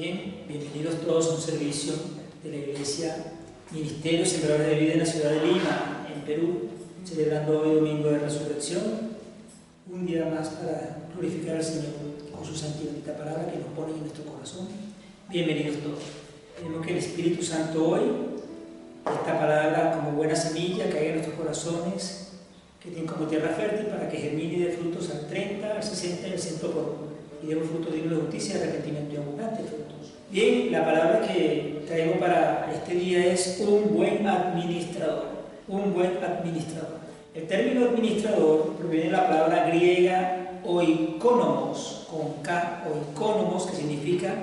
Bien, bienvenidos todos a un servicio de la Iglesia Ministerio Sembradores de Vida en la ciudad de Lima, en Perú, celebrando hoy Domingo de Resurrección, un día más para glorificar al Señor con su santa y bendita palabra que nos pone en nuestro corazón. Bienvenidos todos. Pedimos que el Espíritu Santo hoy, esta palabra como buena semilla, caiga en nuestros corazones, que tienen como tierra fértil para que germine y dé frutos al 30, al 60 y al 100 por uno, y demos fruto digno de justicia, de arrepentimiento y abundante frutos. Bien, la palabra que traigo para este día es un buen administrador. Un buen administrador. El término administrador proviene de la palabra griega oikonomos, con K, oikonomos, que significa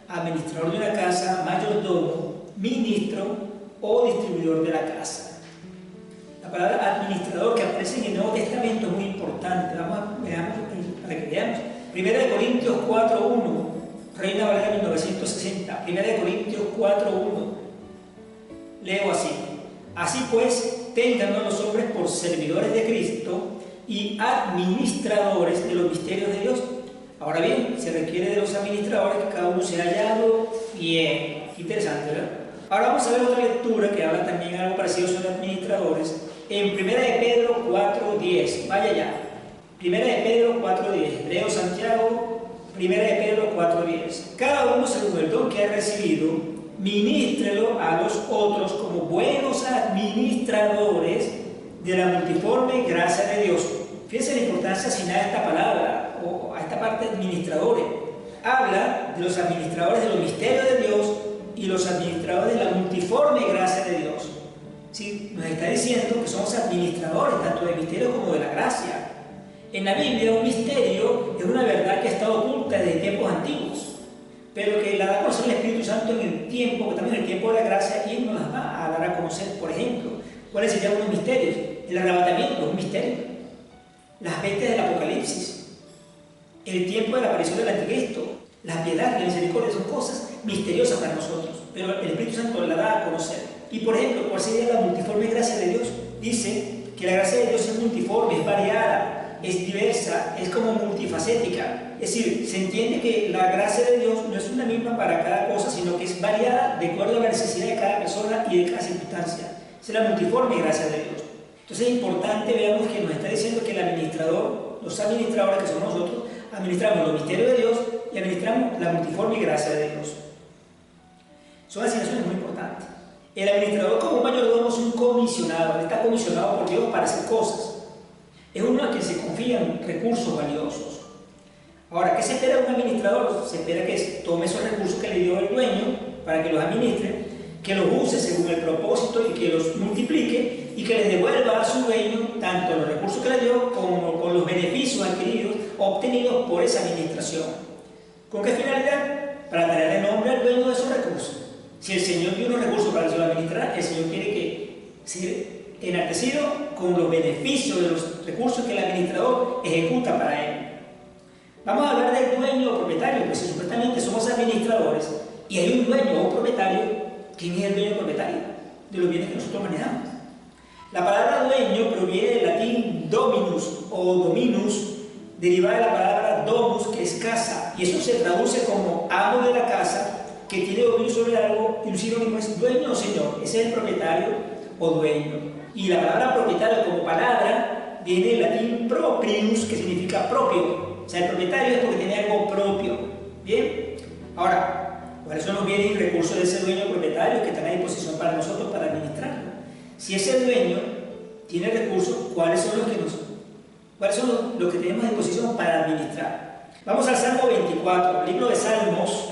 administrador de una casa, mayordomo, ministro o distribuidor de la casa. La palabra administrador que aparece en el Nuevo Testamento es muy importante. Veamos para que veamos. 1 Corintios 4:1, Reina Valera 1960. 1 Corintios 4:1. Leo así: así pues, téngannos los hombres por servidores de Cristo y administradores de los misterios de Dios. Ahora bien, se requiere de los administradores que cada uno sea hallado fiel. Interesante, ¿verdad? Ahora vamos a ver otra lectura que habla también algo parecido sobre administradores. En 1 Pedro 4:10, vaya ya. 1 Pedro 4:10, Hebreo Santiago, 1 Pedro 4:10. Cada uno según el don que ha recibido, ministrelo a los otros como buenos administradores de la multiforme gracia de Dios. Fíjense la importancia asignada a esta palabra, o a esta parte de administradores. Habla de los administradores de los misterios de Dios y los administradores de la multiforme gracia de Dios. ¿Sí? Nos está diciendo que somos administradores tanto del misterio como de la gracia. En la Biblia, un misterio es una verdad que ha estado oculta desde tiempos antiguos, pero que la da a conocer el Espíritu Santo en el tiempo, que también en el tiempo de la gracia, y Él nos las va a dar a conocer. Por ejemplo, ¿cuáles serían unos misterios? El arrebatamiento es un misterio, las bestias del Apocalipsis, el tiempo de la aparición del Anticristo, la piedad y la misericordia son cosas misteriosas para nosotros, pero el Espíritu Santo la da a conocer. Y por ejemplo, ¿cuál sería la multiforme gracia de Dios? Dice que la gracia de Dios es multiforme, es variada, es diversa, es como multifacética. Es decir, se entiende que la gracia de Dios no es una misma para cada cosa, sino que es variada de acuerdo a la necesidad de cada persona y de cada circunstancia. Esa es la multiforme gracia de Dios. Entonces es importante, veamos que nos está diciendo que el administrador, los administradores que somos nosotros, administramos los misterios de Dios y administramos la multiforme gracia de Dios. Son asignaciones muy importantes. El administrador como mayordomo es un comisionado, él está comisionado por Dios para hacer cosas. Es uno a quien se confían recursos valiosos. Ahora, ¿qué se espera de un administrador? Se espera que tome esos recursos que le dio el dueño para que los administre, que los use según el propósito y que los multiplique y que les devuelva a su dueño tanto los recursos que le dio como con los beneficios adquiridos obtenidos por esa administración. ¿Con qué finalidad? Para traerle nombre al dueño de esos recursos. Si el Señor dio unos recursos para que se los administrara, el Señor quiere que sea enaltecido con los beneficios de los recursos que el administrador ejecuta para él. Vamos a hablar del dueño o propietario, pues si supuestamente somos administradores y hay un dueño o propietario, ¿quién es el dueño o propietario de los bienes que nosotros manejamos? La palabra dueño proviene del latín dominus o dominus, derivada de la palabra domus, que es casa, y eso se traduce como amo de la casa, que tiene dominio sobre algo, y un sinónimo es dueño o señor. Ese es el propietario o dueño. Y la palabra propietario como palabra viene del latín proprius, que significa propio. O sea, el propietario es porque tiene algo propio. ¿Bien? Ahora, ¿cuáles son los bienes y recursos de ese dueño propietario que están a disposición para nosotros para administrarlo? Si ese dueño tiene recursos, ¿cuáles son los que tenemos a disposición para administrar? Vamos al Salmo 24, libro de Salmos,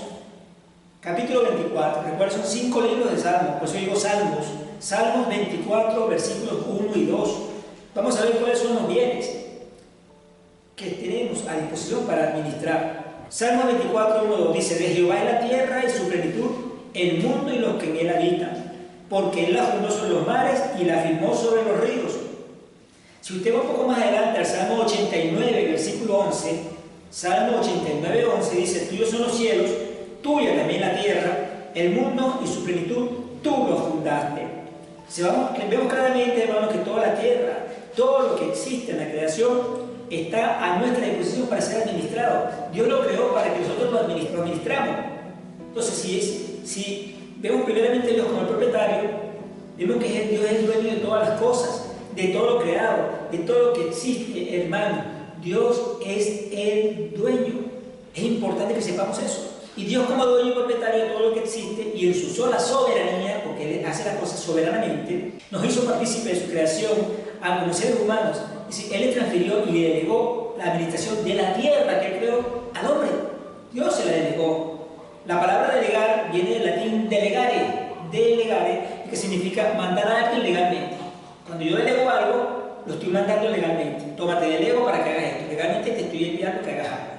capítulo 24. Recuerden, son 5 libros de Salmos, por eso digo Salmos. Salmos 24, versículos 1 y 2. Vamos a ver cuáles son los bienes que tenemos a disposición para administrar. Salmos 24, 1, 2 dice: de Jehová es la tierra y su plenitud, el mundo y los que en él habitan, porque él la fundó sobre los mares y la firmó sobre los ríos. Si usted va un poco más adelante al Salmo 89, versículo 11, Salmo 89, 11 dice: tuyos son los cielos, tuya también la tierra, el mundo y su plenitud, tú lo fundaste. Vemos claramente, hermanos, que toda la tierra, todo lo que existe en la creación está a nuestra disposición para ser administrado. Dios lo creó para que nosotros lo administramos. Entonces, si vemos primeramente a Dios como el propietario, vemos que Dios es el dueño de todas las cosas, de todo lo creado, de todo lo que existe, hermano. Dios es el dueño. Es importante que sepamos eso. Y Dios, como dueño y propietario de todo lo que existe y en su sola soberanía, porque Él hace las cosas soberanamente, nos hizo partícipe de su creación a los seres humanos. Es decir, Él le transfirió y le delegó la administración de la tierra que Él creó al hombre. Dios se la delegó. La palabra delegar viene del latín delegare, que significa mandar a alguien legalmente. Cuando yo delego algo, lo estoy mandando legalmente. Toma, te delego para que hagas esto. Legalmente te estoy enviando que hagas algo.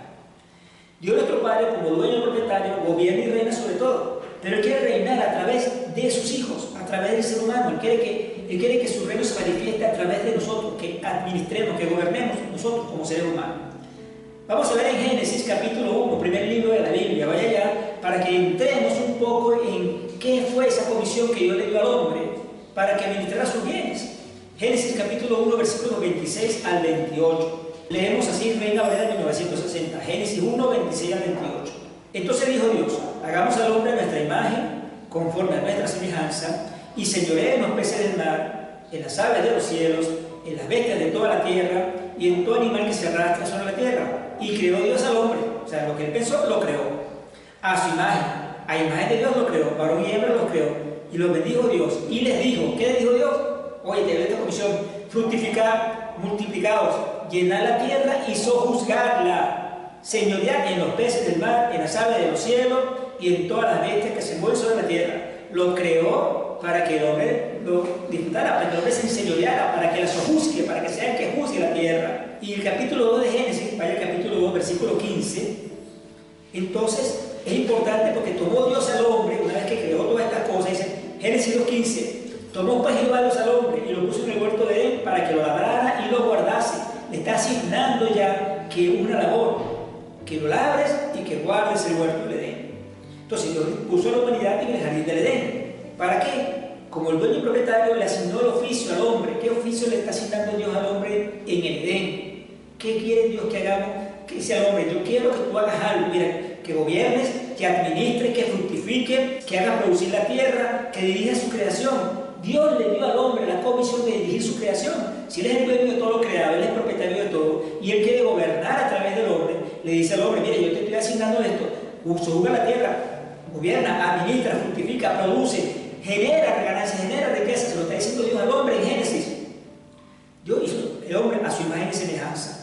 Dios nuestro Padre, como dueño y propietario, gobierna y reina sobre todo. Pero Él quiere reinar a través de sus hijos, a través del ser humano. Él quiere que su reino se manifieste a través de nosotros, que administremos, que gobernemos nosotros como seres humanos. Vamos a ver en Génesis capítulo 1, primer libro de la Biblia. Vaya allá para que entremos un poco en qué fue esa comisión que Dios le dio al hombre para que administrara sus bienes. Génesis capítulo 1, versículos 26 al 28. Leemos así, Reina Valera de 1960. Génesis 1, 26 al 28. Entonces dijo Dios: hagamos al hombre a nuestra imagen, conforme a nuestra semejanza, y señoree en los peces del mar, en las aves de los cielos, en las bestias de toda la tierra, y en todo animal que se arrastra sobre la tierra. Y creó Dios al hombre. O sea, lo que Él pensó, lo creó. A su imagen. A imagen de Dios lo creó. Varón y hembra lo creó. Y los bendijo Dios. Y les dijo, ¿qué les dijo Dios? Oye, te doy esta comisión: fructificad, multiplicaos, llenad la tierra y sojuzgadla, señoread en los peces del mar, en las aves de los cielos y en todas las bestias que se mueven sobre la tierra. Lo creó para que el hombre lo disfrutara, para que el hombre se enseñoreara, para que la sojuzgue, para que sea el que juzgue la tierra. Y el capítulo 2 de Génesis, vaya al capítulo 2, versículo 15. Entonces es importante porque tomó Dios al hombre, una vez que creó todas estas cosas, dice Génesis 2:15. Tomó pues Jehová Dios al hombre y lo puso en el huerto de Edén para que lo labrara y lo guardase. Le está asignando ya que una labor, que lo labres y que guardes el huerto del Edén. Entonces Dios puso a la humanidad en el jardín del Edén. ¿Para qué? Como el dueño y propietario le asignó el oficio al hombre. ¿Qué oficio le está asignando Dios al hombre en el Edén? ¿Qué quiere Dios que hagamos? Que dice al hombre: yo quiero que tú hagas algo, mira, que gobiernes, que administres, que fructifique, que hagas producir la tierra, que dirija su creación. Dios le dio al hombre la comisión de dirigir su creación. Si Él es el dueño de todo lo creado, Él es propietario de todo, y Él quiere gobernar a través del hombre, le dice al hombre: mire, yo te estoy asignando esto, sojuzga la tierra, gobierna, administra, fructifica, produce, genera ganancias, genera riqueza. Se lo está diciendo Dios al hombre en Génesis. Dios hizo el hombre a su imagen y semejanza.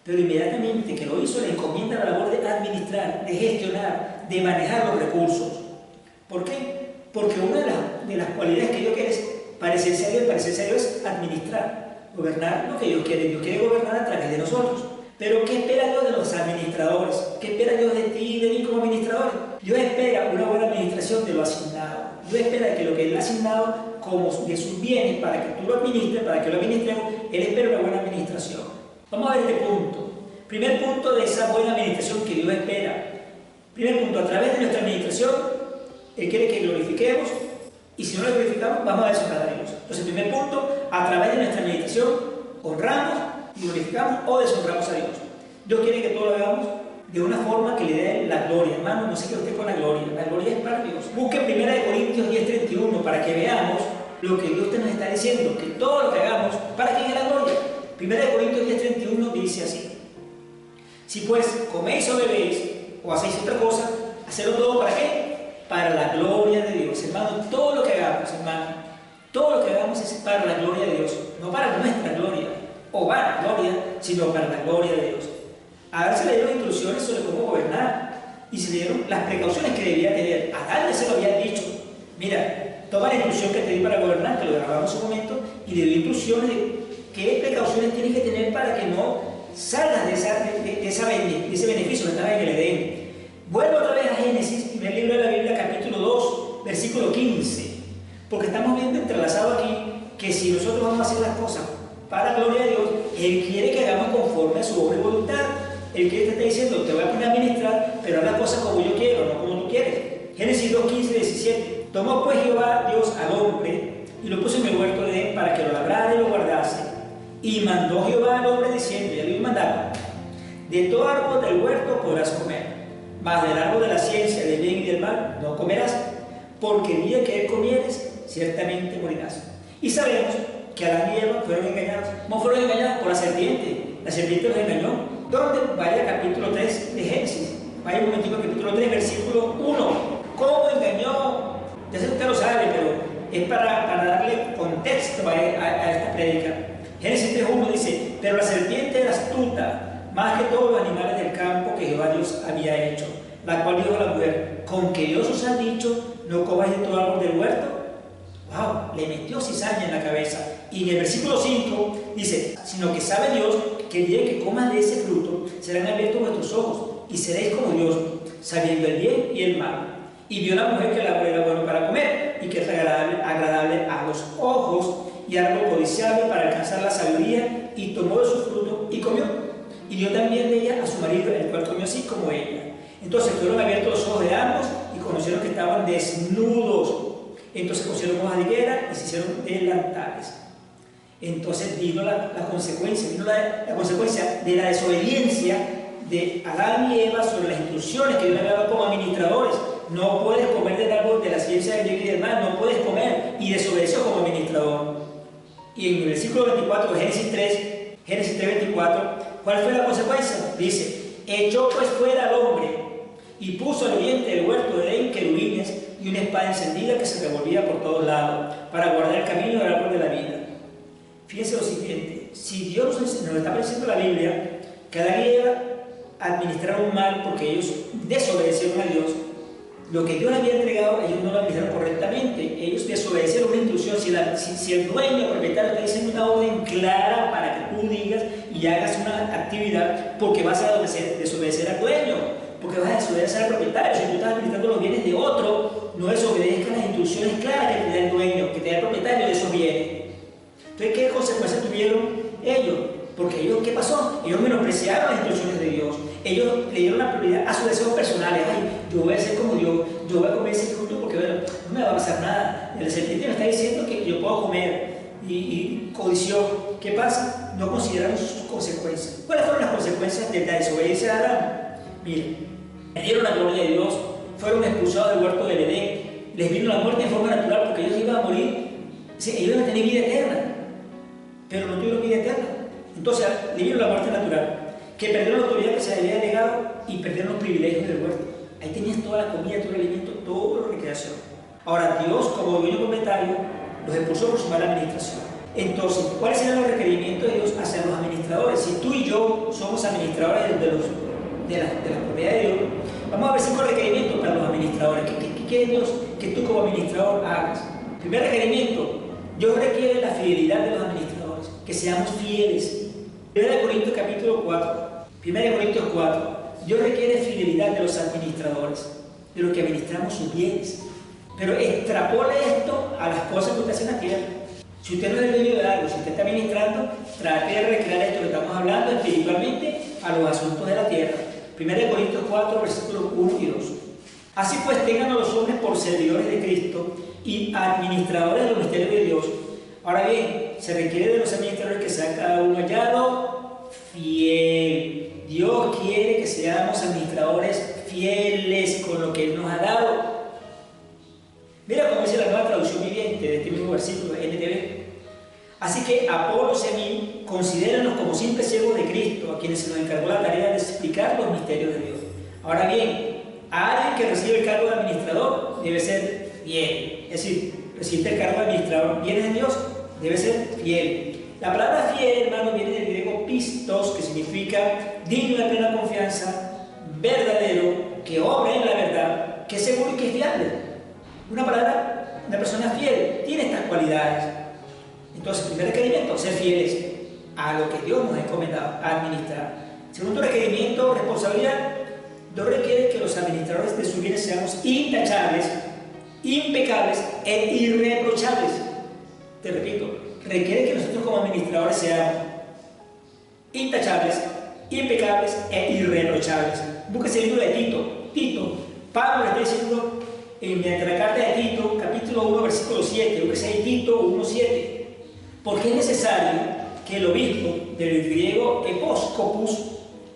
Pero inmediatamente que lo hizo, le encomienda la labor de administrar, de gestionar, de manejar los recursos. ¿Por qué? Porque una de las cualidades que Dios quiere es parecerse a Dios. Parecerse a Dios es administrar, gobernar lo que Dios quiere. Dios quiere gobernar a través de nosotros. Pero ¿qué espera Dios de los administradores? ¿Qué espera Dios de ti y de mí como administradores? Dios espera una buena administración de lo asignado. Dios espera que lo que Él ha asignado como de sus bienes, para que tú lo administres, para que lo administremos, Él espera una buena administración. Vamos a ver este punto. Primer punto de esa buena administración que Dios espera. Primer punto: a través de nuestra administración, Él quiere que glorifiquemos, y si no lo glorificamos, vamos a deshonrar a Dios. Entonces, primer punto: a través de nuestra administración, honramos, glorificamos o deshonramos a Dios. Dios quiere que todo lo hagamos de una forma que le dé la gloria. Hermano, no se quede usted con la gloria es para Dios. Busque 1 Corintios 10:31 para que veamos lo que Dios te nos está diciendo, que todo lo que hagamos, ¿para quién es la gloria? 1 Corintios 10:31 dice así: si pues coméis o bebéis o hacéis otra cosa, hacedlo todo ¿para qué? Para la gloria de Dios. Hermano, todo lo que hagamos, hermano, todo lo que hagamos es para la gloria de Dios, no para nuestra gloria o para la gloria, sino para la gloria de Dios. Ahora se le dieron instrucciones sobre cómo gobernar y se le dieron las precauciones que debía tener. A Adán se lo había dicho: mira, toma la instrucción que te di para gobernar, que lo grabamos un momento, y le dio instrucciones de qué precauciones tienes que tener para que no salgas de ese beneficio que estaba en el Edén. Vuelvo otra vez a Génesis, primer libro de la Biblia, capítulo 2, versículo 15, porque estamos viendo entrelazado aquí que si nosotros vamos a hacer las cosas para la gloria de Dios, Él quiere que hagamos conforme a su obra y voluntad. Él quiere te está diciendo: te voy a poner a administrar, pero haz las cosas como yo quiero, no como tú quieres. Génesis 2, 15, 17. Tomó pues Jehová Dios al hombre y lo puso en el huerto de Edén para que lo labrara y lo guardase. Y mandó Jehová al hombre diciendo, ya le dio un mandato: de todo árbol del huerto podrás comer, mas del árbol de la ciencia del bien y del mal no comerás, porque el día que él comieres, ciertamente morirás. Y sabemos que Adán y Eva fueron engañados. ¿Cómo fueron engañados? Por la serpiente. La serpiente los engañó. ¿Dónde? Vaya capítulo 3 de Génesis. Vaya un momentito al capítulo 3, versículo 1. ¿Cómo engañó? Ya sé que usted lo sabe, pero es para darle contexto a esta prédica. Génesis 3.1 dice: pero la serpiente era astuta, más que todos los animales del campo que Jehová Dios había hecho, la cual dijo a la mujer: con que Dios os ha dicho, no comáis de todo árbol del huerto. ¡Wow! Le metió cizaña en la cabeza. Y en el versículo 5 dice: sino que sabe Dios que el día que comas de ese fruto, serán abiertos vuestros ojos, y seréis como Dios, sabiendo el bien y el mal. Y vio la mujer que el árbol era bueno para comer, y que es agradable a los ojos, y árbol codiciable para alcanzar la sabiduría, y tomó de su fruto y comió. Y dio también de ella a su marido, el cual comió así como ella. Entonces fueron abiertos los ojos de ambos, y conocieron que estaban desnudos. Entonces cosieron hojas de higuera y se hicieron delantales. Entonces vino la consecuencia, de la desobediencia de Adán y Eva sobre las instrucciones que Dios le había dado como administradores. No puedes comer del árbol de la ciencia del bien y del mal, no puedes comer, y desobedeció como administrador. Y en el versículo 24 de Génesis 3:24, ¿cuál fue la consecuencia? Dice: echó pues fuera al hombre y puso al oriente del huerto de Edén querubines y una espada encendida que se revolvía por todos lados para guardar el camino del árbol de la vida. Fíjense lo siguiente: si Dios nos está diciendo la Biblia que Adán y Eva administraron mal porque ellos desobedecieron a Dios, lo que Dios les había entregado, ellos no lo administraron correctamente. Ellos desobedecieron una instrucción. Si el dueño, el propietario, está diciendo una orden clara para que tú digas y hagas una actividad, porque vas a desobedecer al dueño, porque vas a desobedecer al propietario. Si tú estás administrando los bienes de otro, no desobedezcas las instrucciones claras que te da el dueño, que te da el propietario de esos bienes. Entonces, ¿qué consecuencias tuvieron ellos? Porque ellos, ¿qué pasó? Ellos menospreciaron las instrucciones de Dios. Ellos le dieron la prioridad a sus deseos personales. Ay, yo voy a ser como Dios, yo voy a comer ese fruto porque bueno, no me va a pasar nada. El serpiente me está diciendo que yo puedo comer y codició. ¿Qué pasa? No consideraron sus consecuencias. ¿Cuáles fueron las consecuencias de la desobediencia de Adán? Miren, perdieron la gloria de Dios, fueron expulsados del huerto del Edén, les vino la muerte en forma natural porque ellos iban a morir. Sí, ellos iban a tener vida eterna, pero no tuvieron vida eterna. Entonces, le vino la muerte natural, que perdieron la autoridad que se les había negado y perdieron los privilegios del huerto. Ahí tenías toda la comida, todo el alimento, toda la recreación. Ahora, Dios, como dueño propietario, los expulsó por su mala administración. Entonces, ¿cuáles eran los requerimientos de Dios hacia los administradores? Si tú y yo somos administradores de la propiedad de Dios, vamos a ver 5 requerimientos para los administradores. ¿Qué quiere Dios que tú como administrador hagas? Primer requerimiento: Dios requiere la fidelidad de los administradores, que seamos fieles. 1 Corintios capítulo 4, 1 Corintios 4, Dios requiere fidelidad de los administradores, de los que administramos sus bienes. Pero extrapole esto a las cosas que usted hace en la tierra. Si usted no es el dueño de algo, si usted está administrando, trate de recrear esto que estamos hablando espiritualmente a los asuntos de la tierra. 1 Corintios 4, versículos 1 y 2. Así pues, tengan a los hombres por servidores de Cristo y administradores de los misterios de Dios. Ahora bien, se requiere de los administradores que sean cada uno hallado fiel. Dios quiere que seamos administradores fieles con lo que Él nos ha dado. Mira cómo dice la Nueva Traducción Viviente de este mismo versículo, NTV. Así que Apolos y a mí, considérenos como simples siervos de Cristo, a quienes se nos encargó la tarea de explicar los misterios de Dios. Ahora bien, a alguien que recibe el cargo de administrador debe ser fiel. Es decir, recibir el cargo de administrador viene de Dios, debe ser fiel. La palabra fiel, hermano, viene del griego pistos, que significa digno de plena confianza, verdadero, que obra en la verdad, que es seguro y que es fiable. Una persona fiel tiene estas cualidades. Entonces, primer requerimiento: ser fieles a lo que Dios nos ha encomendado, a administrar. Segundo requerimiento: responsabilidad. Dios requiere que los administradores de sus bienes seamos intachables, impecables e irreprochables. Te repito, requiere que nosotros como administradores seamos intachables, impecables e irreprochables. Búsquese el libro de Tito. Pablo le está diciendo mediante la carta de Tito, capítulo 1, versículo 7, búsquese ahí Tito 1:7. Porque es necesario que el obispo, del griego episcopus,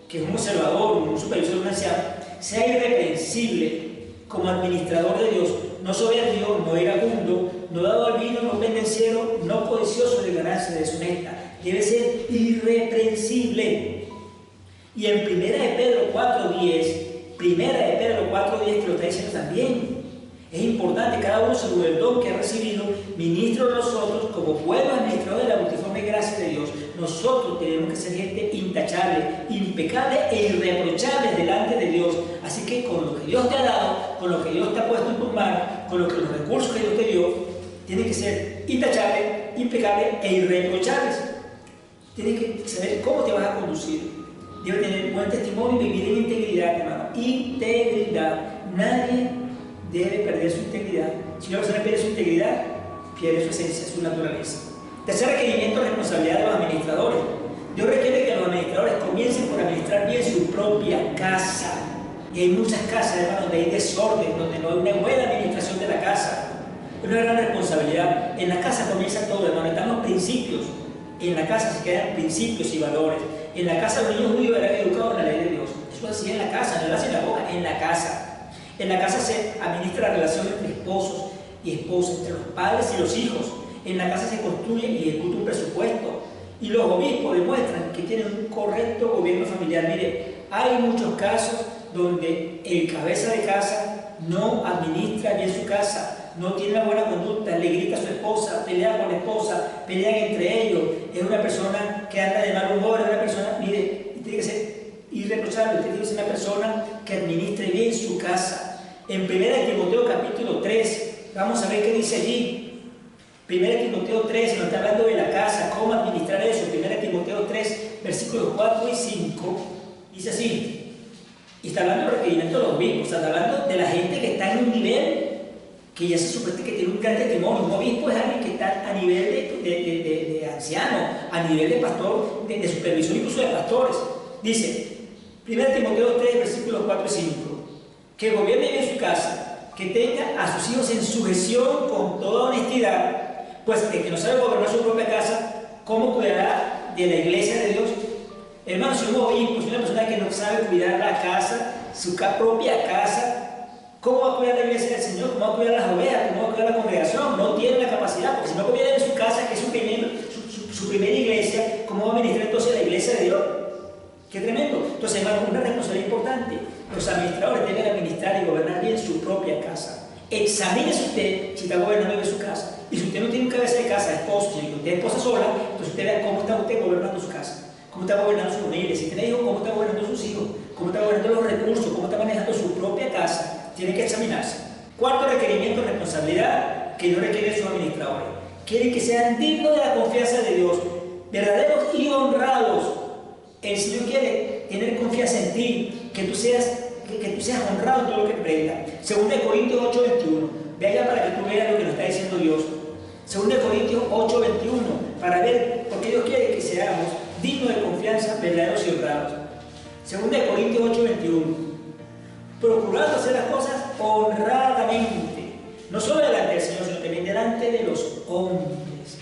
que es un observador, un supervisor, un anciano, sea irreprensible como administrador de Dios, no soberbio, no iracundo, no dado al vino, no pendenciero, no codicioso de ganancia deshonesta. Debe ser irreprensible. Y en 1 de Pedro 4:10, que lo está diciendo también, es importante, cada uno según el don que ha recibido, ministro de nosotros, como buenos administradores de la multiforme gracia de Dios. Nosotros tenemos que ser gente intachable, impecable e irreprochable delante de Dios. Así que con lo que Dios te ha dado, con lo que Dios te ha puesto en tus manos, con los recursos que Dios te dio, tienes que ser intachable, impecable e irreprochables. Tienes que saber cómo te vas a conducir. Debe tener buen testimonio y vivir en integridad, hermano. Integridad. Nadie debe perder su integridad. Si una persona pierde su integridad, pierde su esencia, su naturaleza. Tercer requerimiento, responsabilidad de los administradores. Dios requiere que los administradores comiencen por administrar bien su propia casa. Y hay muchas casas, hermano, donde hay desorden, donde no hay una buena administración de la casa. Es una gran responsabilidad. En la casa comienza todo, hermano. Están los principios. En la casa se quedan principios y valores. En la casa los niños judíos eran educados en la ley de Dios. Eso se hacía en la casa, no en la sinagoga, en la casa. En la casa se administra la relación entre esposos y esposas, entre los padres y los hijos. En la casa se construye y ejecuta un presupuesto. Y los obispos demuestran que tienen un correcto gobierno familiar. Mire, hay muchos casos donde el cabeza de casa no administra bien su casa, no tiene una buena conducta, le grita a su esposa, pelea con la esposa, pelean entre ellos, es una persona que anda de mal humor, es una persona, mire, tiene que ser irreprochable, usted tiene que ser una persona que administre bien su casa. En 1 Timoteo capítulo 3, vamos a ver qué dice allí. 1 Timoteo 3, nos está hablando de la casa, cómo administrar eso. 1 Timoteo 3, versículos 4 y 5, dice así. Y está hablando del requerimiento de los obispos, está hablando de la gente que está en un nivel que ya se supone que tiene un gran testimonio. Un obispo es alguien que está a nivel de anciano, a nivel de pastor, de supervisor, incluso de pastores. Dice, 1 Timoteo 3, versículos 4 y 5, que gobierne bien su casa, que tenga a sus hijos en sujeción con toda honestidad, pues el que no sabe gobernar su propia casa, ¿cómo cuidará de la iglesia de Dios? Hermano, si un obispo, si una persona que no sabe cuidar la casa, su propia casa, ¿cómo va a cuidar la iglesia del Señor? ¿Cómo va a cuidar las ovejas? ¿Cómo va a cuidar la congregación? No tiene la capacidad, porque si no cuida en su casa, que es su primera iglesia, ¿cómo va a ministrar entonces la iglesia de Dios? ¡Qué tremendo! Entonces, hermano, una responsabilidad importante. Los administradores deben administrar y gobernar bien su propia casa. Examínese usted si está gobernando bien su casa. Y si usted no tiene un cabeza de casa, esposo, si usted es esposa sola, entonces usted vea cómo está usted gobernando su casa. Cómo está gobernando su familia. Si tiene hijos, cómo está gobernando sus hijos. Cómo está gobernando los recursos, cómo está manejando su propia casa. Tiene que examinarse. Cuarto requerimiento de responsabilidad que no requieren sus administradores. Quieren que sean dignos de la confianza de Dios, verdaderos y honrados. El Señor quiere tener confianza en ti, que tú seas honrado en todo lo que emprendas. 2 Corintios 8:21. Ve allá para que tú veas lo que nos está diciendo Dios. 2 Corintios 8:21, para ver, porque Dios quiere que seamos dignos de confianza, verdaderos y honrados. 2 Corintios 8:21. Procurando hacer las cosas honradamente, no solo delante del Señor, sino también delante de los hombres.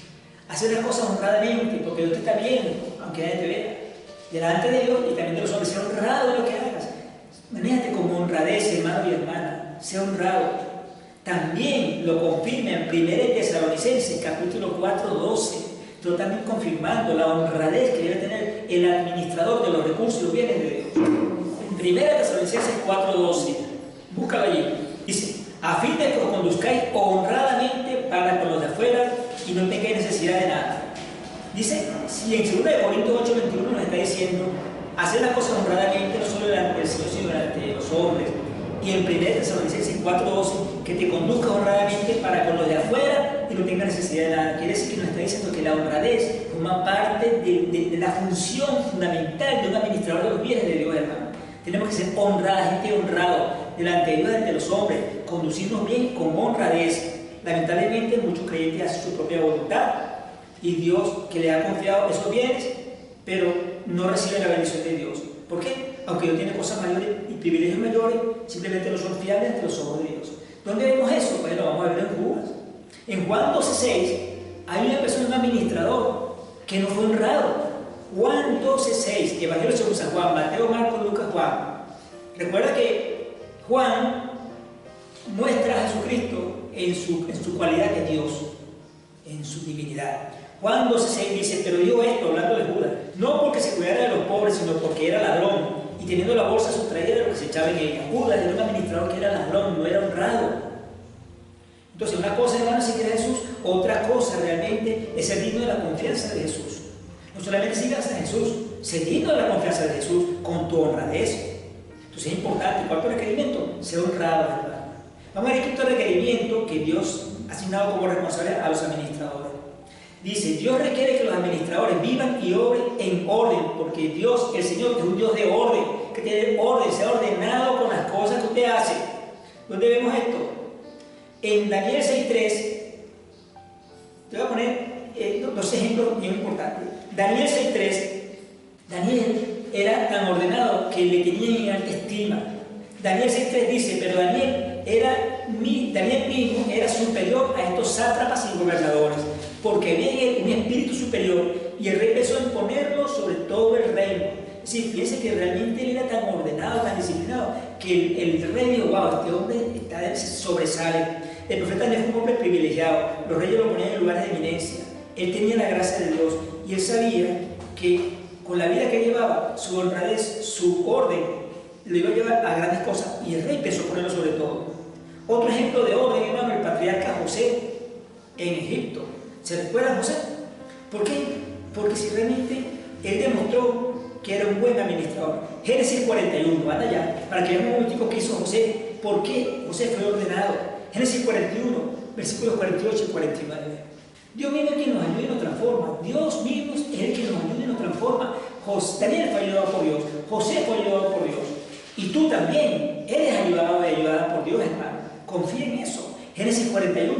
Hacer las cosas honradamente, porque Dios te está viendo, aunque nadie te vea. Delante de Dios y también de los hombres, sea honrado en lo que hagas. Manéjate con honradez, hermano y hermana, sea honrado. También lo confirma en 1 Tesalonicenses, capítulo 4:12. Pero también confirmando la honradez que debe tener el administrador de los recursos y los bienes de Dios. En 1 Tesalonicenses 4:12, búscalo allí. Dice, a fin de que os conduzcáis honradamente para con los de afuera y no tengáis necesidad de nada. Dice, si en 2 Corintios 8:21 nos está diciendo, hacer las cosas honradamente no solo delante del Señor, sino delante de los hombres. Y en 1 Tesalonicenses 4:12, que te conduzca honradamente para con los de afuera y no tenga necesidad de nada. Quiere decir que nos está diciendo que la honradez forma parte de la función fundamental de un administrador de los bienes de Dios, hermano. Tenemos que ser honrados, gente honrada, delante de Dios, delante de los hombres, conducirnos bien con honradez. Lamentablemente, muchos creyentes hacen su propia voluntad y Dios que le ha confiado esos bienes, pero no reciben la bendición de Dios. ¿Por qué? Aunque Dios tiene cosas mayores y privilegios mayores, simplemente no son fiables ante los ojos de Dios. ¿Dónde vemos eso? Pues lo vamos a ver en Judas. En Juan 12:6 hay una persona, un administrador, que no fue honrado. Juan 12:6, Evangelio según San Juan, Mateo, Marcos, Lucas, Juan. Recuerda que Juan muestra a Jesucristo en su cualidad de Dios, en su divinidad. Juan 12:6 dice, pero dijo esto, hablando de Judas, no porque se cuidara de los pobres, sino porque era ladrón, y teniendo la bolsa sustraída de lo que se echaba en ella. Judas era un administrador que era ladrón, no era honrado. Entonces, una cosa, hermano, es seguir a Jesús, otra cosa realmente es ser digno de la confianza de Jesús. No solamente sigas a Jesús, ser digno de la confianza de Jesús con tu honradez. Entonces es importante, cuarto requerimiento, ser honrado, hermano. Vamos a ver el quinto requerimiento que Dios ha asignado como responsable a los administradores. Dice, Dios requiere que los administradores vivan y obren en orden, porque Dios, el Señor, es un Dios de orden, que tiene orden, sea ordenado con las cosas que usted hace. ¿Dónde vemos esto? En Daniel 6:3, te voy a poner dos ejemplos bien importantes. Daniel 6:3, Daniel era tan ordenado que le tenían en alta estima. Daniel 6:3 dice, pero Daniel mismo era superior a estos sátrapas y gobernadores, porque había en él un espíritu superior, y el rey empezó a imponerlo sobre todo el reino. Es decir, fíjense que realmente él era tan ordenado, tan disciplinado, que el rey dijo, wow, este hombre sobresale. El profeta Daniel fue un hombre privilegiado, los reyes lo ponían en lugares de eminencia. Él tenía la gracia de Dios, y él sabía que con la vida que llevaba, su honradez, su orden, lo iba a llevar a grandes cosas, y el rey empezó a ponerlo sobre todo. Otro ejemplo de orden, hermano, el patriarca José en Egipto. ¿Se recuerda José? ¿Por qué? Porque si realmente él demostró que era un buen administrador. Génesis 41, van allá, para que vean un momentico qué hizo José, por qué José fue ordenado. Génesis 41, versículos 48 y 49. Dios mismo es quien nos ayuda y nos transforma. Dios mismo es el que nos ayuda y nos transforma. Daniel fue ayudado por Dios, José fue ayudado por Dios. Y tú también eres ayudado y ayudada por Dios, hermano. Confía en eso. Génesis 41,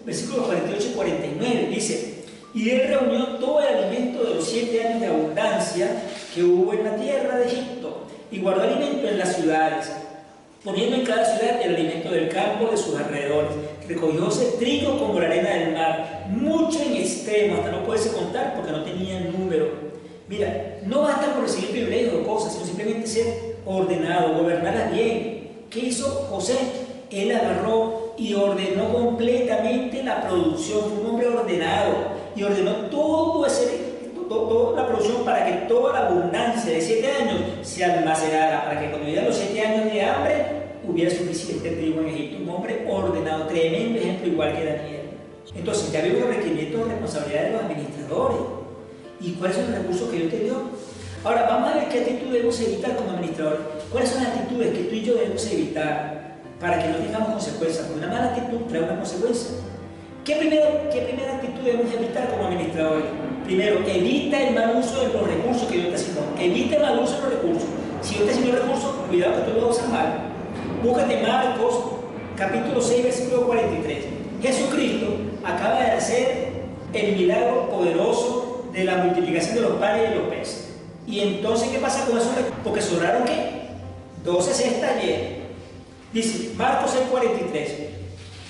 versículos 48 y 49 dice, y él reunió todo el alimento de los 7 años de abundancia que hubo en la tierra de Egipto, y guardó alimento en las ciudades, poniendo en cada ciudad el alimento del campo de sus alrededores. Recogióse trigo como la arena del mar, mucho en extremo, hasta no poderse contar porque no tenía número. Mira, no basta por recibir privilegios o cosas, sino simplemente ser ordenado, gobernarlas bien. ¿Qué hizo José? Él agarró y ordenó completamente la producción, fue un hombre ordenado, y ordenó toda la producción para que toda la abundancia de 7 años se almacenara, para que cuando hubieran los 7 años de hambre, hubiera suficiente trigo en Egipto. Un hombre ordenado, tremendo ejemplo, igual que Daniel. Entonces, ya vimos los requerimientos de responsabilidad de los administradores. ¿Y cuáles son los recursos que Dios te dio? Ahora, vamos a ver qué actitud debemos evitar como administradores. ¿Cuáles son las actitudes que tú y yo debemos evitar para que no tengamos consecuencias? Porque una mala actitud trae una consecuencia. ¿Qué primera actitud debemos evitar como administradores? Primero, evita el mal uso de los recursos que Dios te asignó. Evita el mal uso de los recursos. Si Dios te asignó recursos, cuidado que tú lo usas mal. Búscate Marcos, capítulo 6, versículo 43. Jesucristo acaba de hacer el milagro poderoso de la multiplicación de los panes y los peces. Y entonces, ¿qué pasa con esos recursos? Porque sobraron, ¿qué? 12 cestas llenas. Dice Marcos 6:43,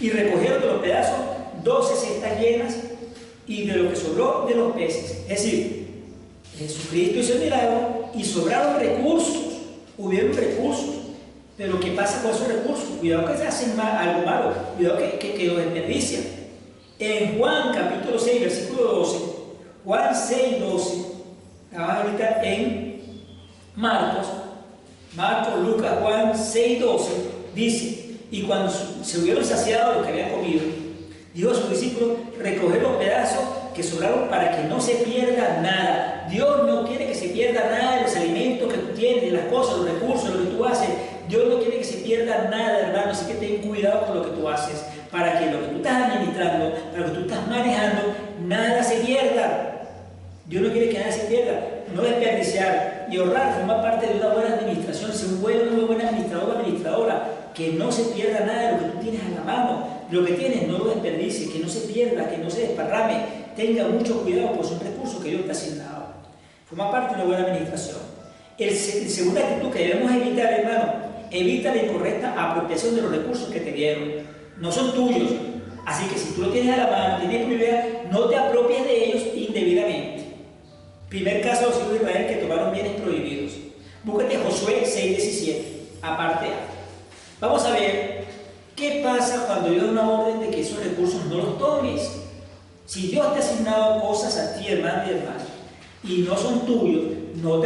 y recogieron de los pedazos 12 cestas llenas y de lo que sobró de los peces. Es decir, Jesucristo hizo el milagro y sobraron recursos, hubieron recursos. Pero ¿qué pasa con esos recursos? Cuidado que se hacen algo malo, cuidado que lo desperdician. En Juan capítulo 6, versículo 12, Juan 6:12, ahorita en Marcos, Lucas, Juan 6:12, dice, y cuando se hubieron saciado lo que habían comido, dijo a sus discípulos, recoger los pedazos que sobraron para que no se pierda nada. Dios no quiere que se pierda nada de los alimentos que tú tienes, de las cosas, los recursos, lo que tú haces. Dios no quiere que se pierda nada, hermano, así que ten cuidado con lo que tú haces, para que lo que tú estás administrando, para lo que tú estás manejando, nada se pierda. Dios no quiere que nada se pierda. No desperdiciar y ahorrar forma parte de una buena administración. Ser un muy buen administrador o administradora, que no se pierda nada de lo que tú tienes a la mano. Lo que tienes no lo desperdicies, que no se pierda, que no se desparrame. Tenga mucho cuidado, por son recursos que Dios te ha asignado. Forma parte de una buena administración. El segunda actitud que debemos evitar, hermano, evita la incorrecta apropiación de los recursos que te dieron. No son tuyos, así que si tú lo tienes a la mano, tienes prioridad, no te apropies de ellos indebidamente. Primer caso de los hijos de Israel que tomaron bienes prohibidos. Búscate Josué 6:17, aparte A. Vamos a ver qué pasa cuando Dios da una orden de que esos recursos no los tomes. Si Dios te ha asignado cosas a ti, hermano y hermana, y no son tuyos, no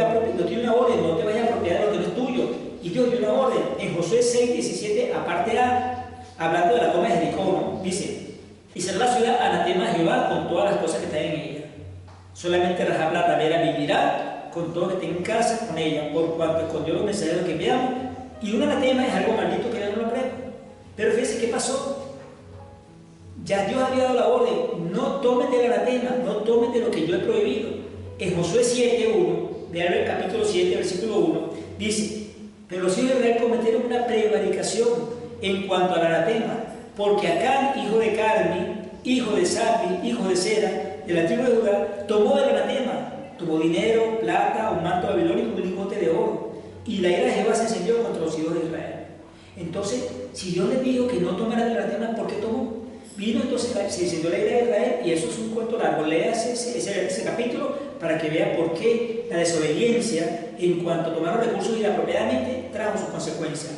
tiene una orden, no te vayas a apropiar de lo que no es tuyo. Y Dios dio una orden en Josué 6:17, aparte A, hablando de la toma de Jericó, ¿no? Dice: y será la ciudad anatema a Jehová con todas las cosas que están en ella. Solamente Rahab la ramera vivirá con todo lo que tenga en casa con ella, por cuanto escondió los mensajeros que enviamos. Y un anatema es algo maldito que Dios no lo aprueba. Pero fíjense qué pasó. Ya Dios había dado la orden: no tomen del anatema, no tomen de lo que yo he prohibido. En Josué 7:1, vean el capítulo 7, versículo 1, dice: pero los hijos de Israel cometieron una prevaricación en cuanto al anatema, porque Acán, hijo de Carmi, hijo de Sapi, hijo de Sera, de la tribu de Judá, tomó del anatema, tomó dinero, plata, un manto babilónico y un lingote de oro, y la ira de Jehová se encendió contra los hijos de Israel. Entonces, si Dios les dijo que no tomaran del anatema, ¿por qué tomó? Vino entonces, se encendió la ira de Israel, y eso es un cuento largo. Léase ese capítulo para que vea por qué la desobediencia en cuanto a tomar los recursos inapropiadamente trajo sus consecuencias.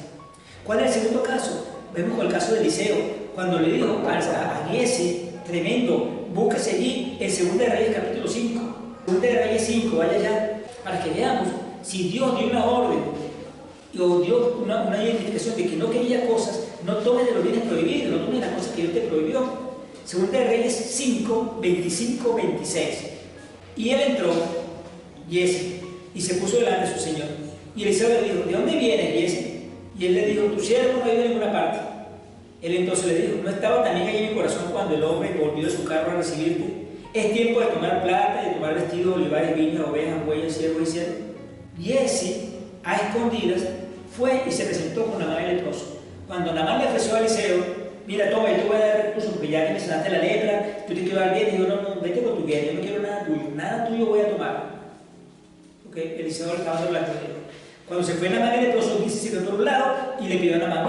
¿Cuál es el segundo caso? Vemos con el caso de Eliseo, cuando le dijo a Giesi, tremendo, búsquese allí en 2 de Reyes capítulo 5, 2 de Reyes 5, vaya allá, para que veamos si Dios dio una orden o dio una identificación de que no quería cosas. No tomes de los bienes prohibidos, no tomes las cosas que Dios te prohibió. 2 de Reyes 5, 25, 26. Y él entró, Giesi, y se puso delante de su señor. Y Eliseo le dijo: ¿de dónde vienes, Giesi? Y él le dijo: tu siervo no ha ido a ninguna parte. Él entonces le dijo: ¿no estaba también ahí en mi corazón cuando el hombre volvió de su carro a recibirte? Es tiempo de tomar plata, de tomar vestidos, olivares, viñas, ovejas, bueyes, siervos y siervos. Giesi, a escondidas, fue y se presentó con Naamán el leproso. Cuando Naamán le ofreció a Eliseo: mira, toma, yo te voy a dar recursos porque ya que me sanaste la lepra, yo te quiero dar bien, digo: no, vete con tu bien, yo no quiero nada tuyo voy a tomar. Porque Eliseo le estaba hablando de él. Cuando se fue Naamán el leproso, Giesi se quedó por un lado y le pidió a Naamán: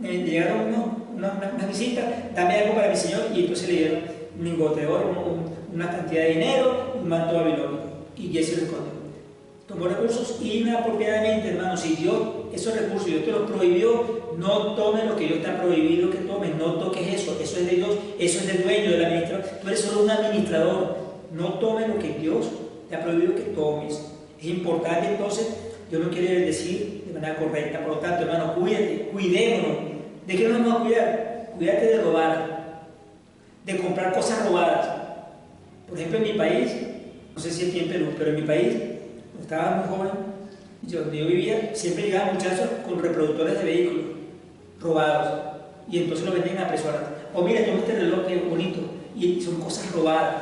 mira, llegaron unas visitas, dame algo para mi señor. Y entonces le dieron un lingote de oro, una cantidad de dinero, un manto babilónico. Y Giesi lo escondió. Tomó recursos inapropiadamente, hermanos. Si Dios, esos recursos, Dios te los prohibió, no tomes lo que Dios te ha prohibido que tomes, no toques eso, eso es de Dios, eso es del dueño, del administrador. Tú eres solo un administrador, no tomes lo que Dios te ha prohibido que tomes. Es importante entonces, Dios no quiere decir de manera correcta. Por lo tanto, hermano, cuídate, cuidémonos. ¿De qué nos vamos a cuidar? Cuídate de robar, de comprar cosas robadas. Por ejemplo, en mi país, no sé si aquí en Perú, pero en mi país, estaba muy joven, donde yo vivía, siempre llegaban muchachos con reproductores de vehículos robados, y entonces lo venden a precio barato. O mira, toma este reloj que es bonito, y son cosas robadas.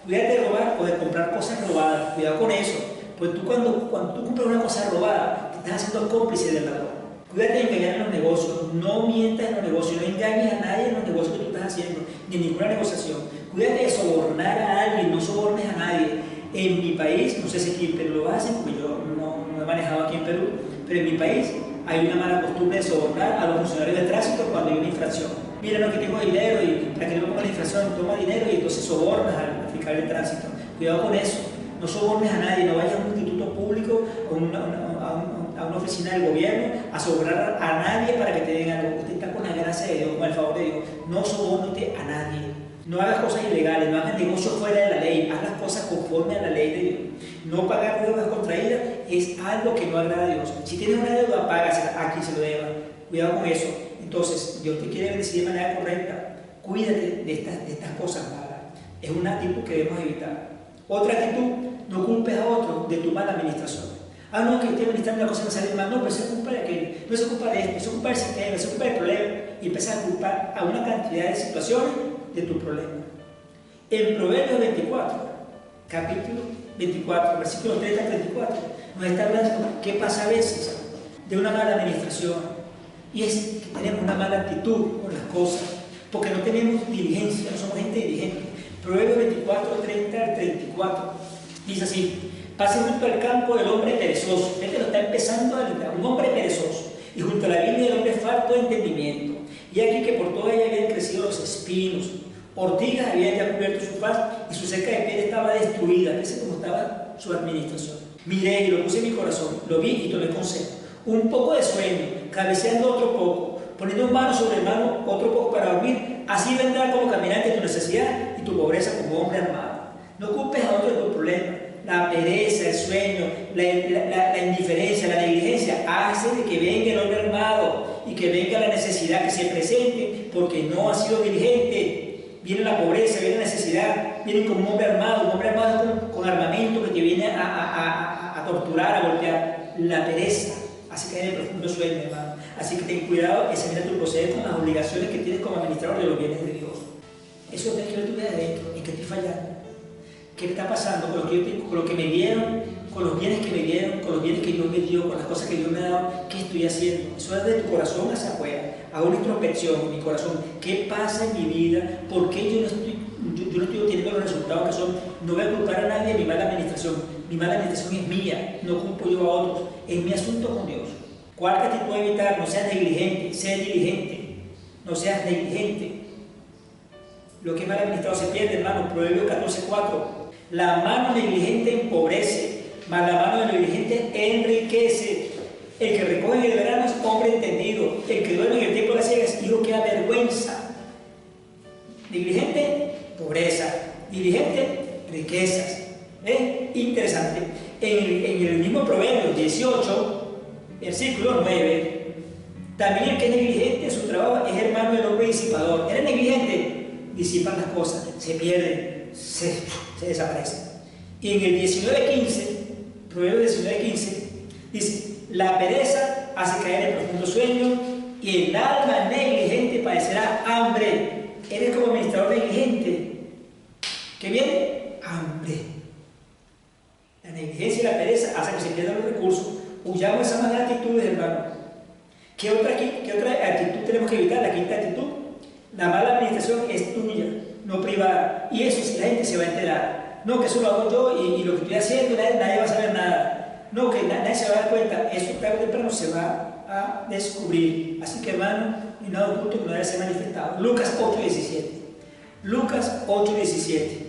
Cuídate de robar o de comprar cosas robadas, cuidado con eso, pues tú cuando tú compras una cosa robada, te estás haciendo cómplice del ladrón. Cuídate de engañar en los negocios, no mientas en los negocios, no engañes a nadie en los negocios que tú estás haciendo, ni en ninguna negociación. Cuídate de sobornar a alguien, no sobornes a nadie. En mi país, no sé si aquí en Perú lo hacen, porque yo no he manejado aquí en Perú, pero en mi país hay una mala costumbre de sobornar a los funcionarios de tránsito cuando hay una infracción. Mira, no, que tengo dinero y para que no ponga la infracción, toma dinero y entonces sobornas al fiscal de tránsito. Cuidado con eso, no sobornes a nadie, no vayas a un instituto público o a una oficina del gobierno a sobornar a nadie para que te den algo. Usted está con la gracia de Dios, con el favor de Dios. No soborne a nadie. No hagas cosas ilegales, no hagas negocios fuera de la ley, haz las cosas conforme a la ley de Dios. No pagar deudas contraídas es algo que no agrada a Dios. Si tienes una deuda, págasela a quien se lo deba. Cuidado con eso. Entonces, Dios te quiere bendecir de manera correcta. Cuídate de estas cosas malas. Es una actitud que debemos evitar. Otra actitud: no culpes a otro de tu mala administración. Ah, no, que estoy administrando una cosa que me sale mal. No, pero eso es culpa de aquello, no se culpa de esto, eso es culpa del sistema, eso es culpa del problema. Y empiezas a culpar a una cantidad de situaciones de tu problema. En Proverbios 24, capítulo 24, versículos 30 al 34, nos está hablando qué pasa a veces de una mala administración, y es que tenemos una mala actitud con las cosas, porque no tenemos diligencia, no somos gente diligente. Proverbios 24, 30 al 34, dice así: pase junto al campo del hombre perezoso. Este lo está empezando a alimentar, un hombre perezoso, y junto a la viña del hombre falto de entendimiento. Y aquí que por toda ella habían crecido los espinos, ortigas habían ya cubierto su faz, y su cerca de piel estaba destruida. Fíjense cómo estaba su administración. Miré y lo puse en mi corazón, lo vi y tomé consejo. un poco de sueño, cabeceando otro poco, poniendo mano sobre mano otro poco para dormir, así vendrá como caminante tu necesidad y tu pobreza como hombre armado. No culpes a otro de tu problema. La pereza, el sueño, la indiferencia, la negligencia hace de que venga el hombre armado y que venga la necesidad que se presente porque no ha sido diligente. Viene la pobreza, viene la necesidad, viene como un hombre armado con armamento que te viene a torturar, a golpear. La pereza hace caer en el profundo sueño, hermano. Así que ten cuidado, examina tu proceder con las obligaciones que tienes como administrador de los bienes de Dios. Eso es lo que yo tuve adentro, en que estoy fallando. ¿Qué está pasando con lo que me dieron, con los bienes que me dieron, con los bienes que Dios me dio, con las cosas que Dios me ha dado? ¿Qué estoy haciendo? Eso es de tu corazón hacia afuera. Hago una introspección en mi corazón. ¿Qué pasa en mi vida? ¿Por qué yo no estoy obteniendo los resultados que son? No voy a culpar a nadie de mi mala administración. Mi mala administración es mía, no culpo yo a otros. Es mi asunto con Dios. Cuarta actitud a evitar: no seas negligente, sé diligente. No seas negligente. Lo que es mal administrado se pierde, hermano. Proverbios 14:4. La mano negligente empobrece, mas la mano del negligente enriquece. El que recoge en el verano es hombre entendido. El que duerme en el tiempo de la siega es hijo que avergüenza. Negligente, pobreza. Diligente, riquezas. Interesante. En el mismo Proverbio 18, versículo 9, también el que es negligente en su trabajo es hermano del hombre disipador. ¿Eres negligente? Disipan las cosas, se pierden, se desaparecen. Y en el 19:15, Proverbio 19:15, dice: la pereza hace caer en profundo sueño y el alma negligente padecerá hambre. Eres como administrador negligente. ¿Qué viene? Hambre. La negligencia y la pereza hacen que se pierdan los recursos. Huyamos esas malas actitudes, hermano. ¿Qué otra actitud tenemos que evitar? La quinta actitud: la mala administración es tuya, no privada. Y eso si la gente se va a enterar. No, que eso lo hago yo y lo que estoy haciendo, nadie va a saber nada. No, que nadie se va a dar cuenta. Eso tarde o temprano se va a descubrir. Así que, hermano, no hay nada oculto que no debe ser manifestado. Lucas 8:17. Lucas 8:17.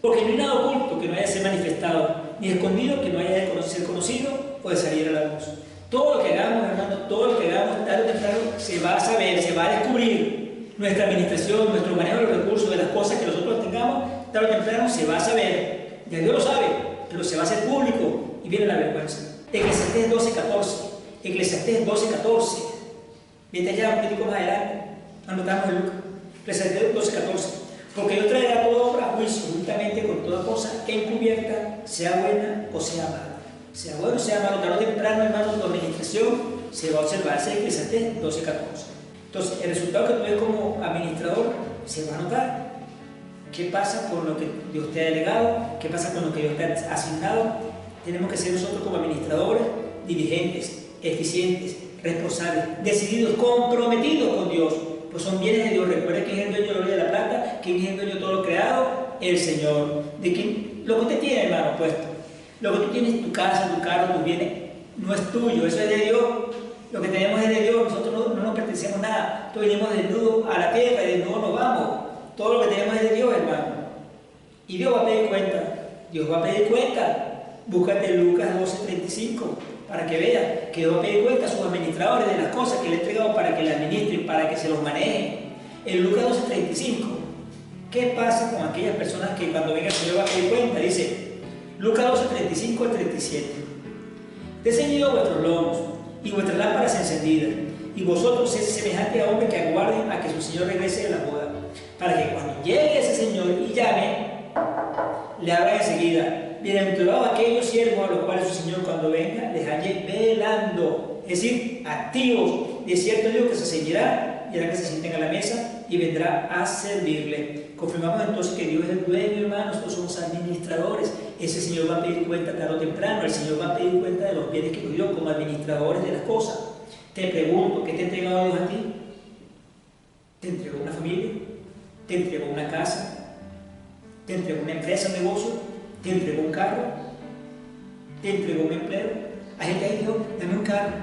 Porque no hay nada oculto que no haya de ser manifestado, ni escondido que no haya de ser conocido o de salir a la luz. Todo lo que hagamos, hermano, todo lo que hagamos tarde o temprano se va a saber, se va a descubrir. Nuestra administración, nuestro manejo de los recursos, de las cosas que nosotros tengamos, tarde o temprano se va a saber. Ya Dios lo sabe, pero se va a hacer público y viene la vergüenza. Eclesiastés 12:14. Eclesiastés 12:14. Vete allá un poquito más adelante. Anotamos en Lucas. Eclesiastés 12:14. Porque yo traeré a toda obra a juicio, juntamente con toda cosa encubierta, sea buena o sea mala. Sea bueno o sea malo, tarde o temprano, hermano, tu administración se va a observar. Ese es Eclesiastés 12:14. Entonces, el resultado que tú ves como administrador se va a notar. ¿Qué pasa con lo que Dios te ha delegado? ¿Qué pasa con lo que Dios te ha asignado? Tenemos que ser nosotros como administradores diligentes, eficientes, responsables, decididos, comprometidos con Dios. Pues son bienes de Dios. Recuerda quién es el dueño del oro y de la plata, quién es el dueño de todo lo creado, el Señor. De quién, lo que usted tiene, hermano, puesto. Lo que tú tienes, tu casa, tu carro, tus bienes, no es tuyo, eso es de Dios. Lo que tenemos es de Dios, nosotros no nos pertenecemos a nada. Nosotros venimos desnudos a la tierra y desnudos nos vamos. Todo lo que tenemos es de Dios, hermano. Y Dios va a pedir cuenta. Dios va a pedir cuenta. Búscate Lucas 12:35 para que veas que Dios va a pedir cuenta a sus administradores de las cosas que le he entregado para que le administren, para que se los manejen. En Lucas 12:35, ¿qué pasa con aquellas personas que cuando venga el Señor va a pedir cuenta? Dice Lucas 12:35 al 37. Te he ceñido vuestros lomos y vuestras lámparas encendidas, y vosotros sed semejantes a hombres que aguarden a que su Señor regrese de la boda, para que cuando llegue ese Señor y llame, le abran enseguida. Bienaventurados aquellos siervos a los cuales su Señor cuando venga les halle velando, es decir, activos. De cierto digo que se ceñirá y hará que se sienten a la mesa y vendrá a servirle. Confirmamos entonces que Dios es el dueño, hermanos, nosotros somos administradores. Ese Señor va a pedir cuenta tarde o temprano. El Señor va a pedir cuenta de los bienes que nos dio como administradores de las cosas. Te pregunto, ¿qué te ha entregado Dios a ti? ¿Te entregó una familia? ¿Te entregó una casa? ¿Te entregó una empresa, un negocio? ¿Te entregó un carro? ¿Te entregó un empleo? Hay gente que dijo, dame un carro.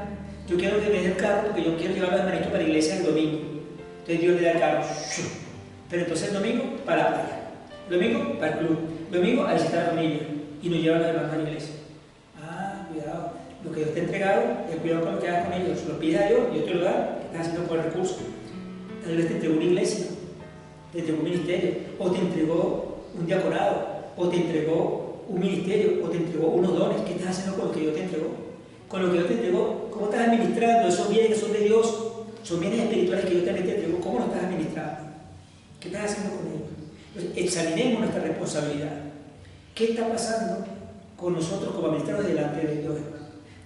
Yo quiero que me dé el carro porque yo quiero llevar a los hermanitos para la iglesia el domingo. Entonces Dios le da el carro. Pero entonces el domingo para la playa. El domingo para el club. El domingo a visitar a la familia. Y nos lleva a los hermanos a la iglesia. Ah, cuidado. Lo que Dios te ha entregado, ten cuidado con lo que hagas con ellos. Lo pides a Dios, Dios te lo da, ¿qué estás haciendo con el recurso? Tal vez te entregó una iglesia, te entregó un ministerio, o te entregó un diaconado, o te entregó un ministerio, o te entregó unos dones. ¿Qué estás haciendo con lo que Dios te entregó? Con lo que Dios te entregó, ¿cómo estás administrando esos bienes que son de Dios? Son bienes espirituales que Dios también te entregó. ¿Cómo lo estás administrando? ¿Qué estás haciendo con ellos? Entonces, examinemos nuestra responsabilidad. ¿Qué está pasando con nosotros como administradores delante de Dios?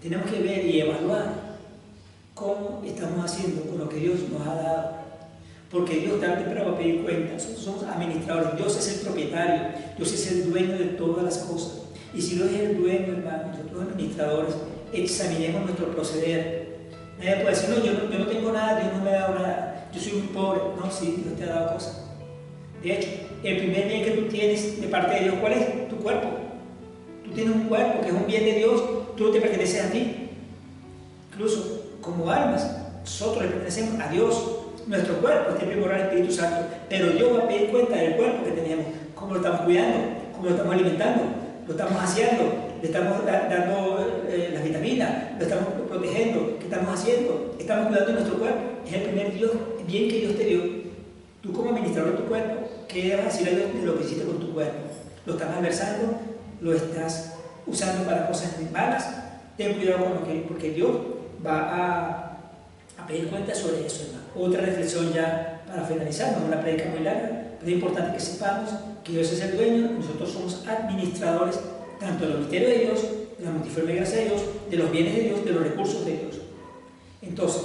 Tenemos que ver y evaluar cómo estamos haciendo con lo que Dios nos ha dado. Porque Dios tarde pero va a pedir cuenta. Nosotros somos administradores. Dios es el propietario. Dios es el dueño de todas las cosas. Y si Dios es el dueño, hermano, nosotros administradores, examinemos nuestro proceder. Nadie puede decir, no, yo no tengo nada, Dios no me ha dado nada, yo soy muy pobre. No, sí, Dios te ha dado cosas. De hecho, el primer bien que tú tienes de parte de Dios, ¿cuál es? Tu cuerpo. Tú tienes un cuerpo que es un bien de Dios, tú no te perteneces a ti. Incluso como almas, nosotros le pertenecemos a Dios. Nuestro cuerpo es templo moral del Espíritu Santo, pero Dios va a pedir cuenta del cuerpo que tenemos, cómo lo estamos cuidando, cómo lo estamos alimentando, lo estamos haciendo, le estamos dando las vitaminas, lo estamos protegiendo, ¿qué estamos haciendo? Estamos cuidando de nuestro cuerpo. Es el primer bien que Dios te dio. Tú como administrador de tu cuerpo, ¿qué vas a decir a Dios de lo que hiciste con tu cuerpo? ¿Lo estás malversando? ¿Lo estás usando para cosas malas? Ten cuidado con lo que, porque Dios va a pedir cuenta sobre eso, hermano. Otra reflexión ya para finalizar, no es una predica muy larga, pero es importante que sepamos que Dios es el dueño, nosotros somos administradores tanto de los misterios de Dios, de la multiforme gracia de Dios, de los bienes de Dios, de los recursos de Dios. Entonces,